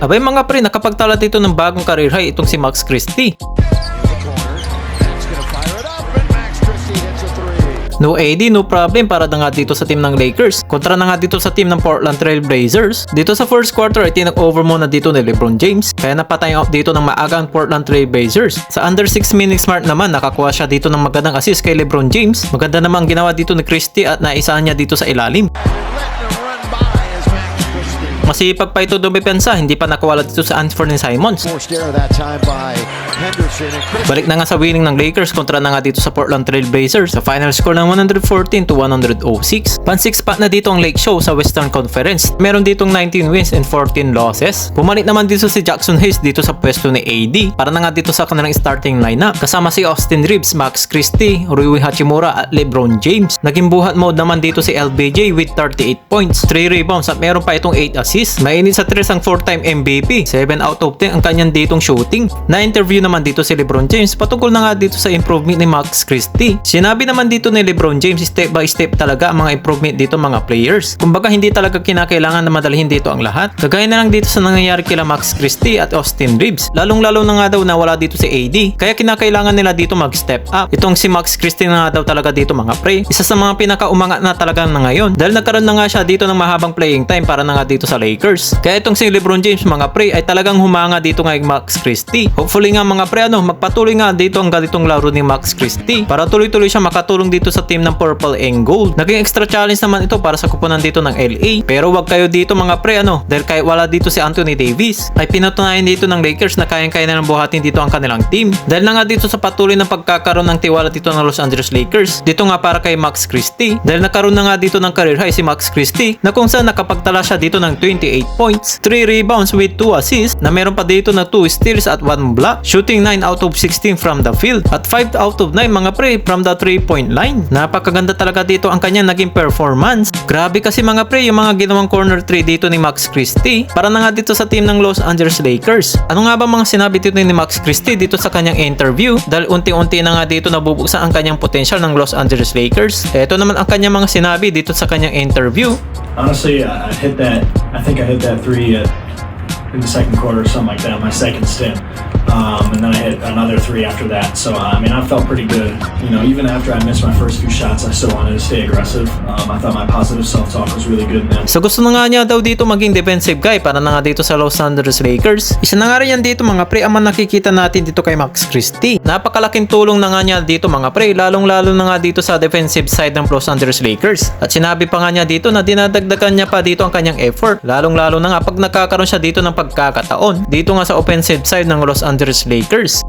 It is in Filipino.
Abay mga pre, nakapagtala dito ng bagong career high itong si Max Christie. No AD, no problem para na nga dito sa team ng Lakers. Kontra na nga dito sa team ng Portland Trail Blazers. Dito sa first quarter ay tinag-over muna dito ni LeBron James. Kaya napatay out dito ng maaga ang Portland Trail Blazers. Sa under 6 minutes mark naman, nakakuha siya dito ng magandang assist kay LeBron James. Maganda naman ang ginawa dito ni Christie at naisahan niya dito sa ilalim. Masipag pa ito dumepensa, hindi pa nakawala dito sa Anthony Simons. Balik na nga sa winning ng Lakers kontra na nga dito sa Portland Trail Blazers. Sa final score ng 114-106. Pan-6 spot na dito ang Lake Show sa Western Conference. Meron ditong 19 wins and 14 losses. Pumalit naman dito si Jackson Hayes dito sa pwesto ni AD para na nga dito sa kanilang starting lineup. Kasama si Austin Reeves, Max Christie, Rui Hachimura at LeBron James. Naging buhat mode naman dito si LBJ with 38 points, 3 rebounds at meron pa itong 8 assists. Mainit sa 3 ang 4-time MVP, 7 out of 10 ang kanyang ditong shooting. Na-interview naman dito si LeBron James patungkol na nga dito sa improvement ni Max Christie. Sinabi naman dito ni LeBron James step by step talaga ang mga improvement dito mga players. Kumbaga hindi talaga kinakailangan na madalhin dito ang lahat. Kagaya na lang dito sa nangyayari kila Max Christie at Austin Reeves. Lalong-lalo na nga daw na wala dito si AD. Kaya kinakailangan nila dito mag-step up. Itong si Max Christie na nga daw talaga dito mga pre. Isa sa mga pinaka-umangat na talaga na ngayon. Dahil nagkaroon na nga siya dito ng mahabang playing time para na nga dito sa Lakers. Kaya itong si LeBron James mga pre ay talagang humanga dito ngay Max Christie. Hopefully nga mga pre magpatuloy nga dito ang ganitong laro ni Max Christie para tuloy-tuloy siya makatulong dito sa team ng Purple and Gold. Naging extra challenge naman ito para sa kupunan dito ng LA. Pero wag kayo dito mga pre dahil kahit wala dito si Anthony Davis ay pinatunayan dito ng Lakers na kayang-kaya na ng buhatin dito ang kanilang team. Dahil na nga dito sa patuloy ng pagkakaroon ng tiwala dito ng Los Angeles Lakers. Dito nga para kay Max Christie. Dahil nagkaroon na nga dito ng career high si Max Christie na kung saan nakapagtala siya dito ng 28 points, 3 rebounds with 2 assists na meron pa dito na 2 steals at 1 block, shooting 9 out of 16 from the field at 5 out of 9 mga pre from the 3-point line. Napakaganda talaga dito ang kanyang naging performance. Grabe kasi mga pre yung mga ginawang corner 3 dito ni Max Christie para na nga dito sa team ng Los Angeles Lakers. Ano nga ba mga sinabi dito ni Max Christie dito sa kanyang interview? Dahil unti-unti na nga dito nabubuksan ang kanyang potential ng Los Angeles Lakers. Ito naman ang kanyang mga sinabi dito sa kanyang interview. Honestly, I think I hit that three in the second quarter, something like that, my second stint. And then I hit another 3 after that. So, I felt pretty good. Even after I missed my first few shots, I still wanted to stay aggressive. I thought my positive self-talk was really good. So gusto na nga niya daw dito maging defensive guy para na nga dito sa Los Angeles Lakers. Isa na nga rin yan dito mga pre ang nakikita natin dito kay Max Christie. Napakalaking tulong na nga niya dito mga pre, lalong-lalo na nga dito sa defensive side ng Los Angeles Lakers. At sinabi pa nga niya dito na dinadagdagan niya pa dito ang kanyang effort. Lalong-lalo na nga pag nakakaroon siya dito ng pagkakataon dito nga sa offensive side ng Los Angeles Lakers.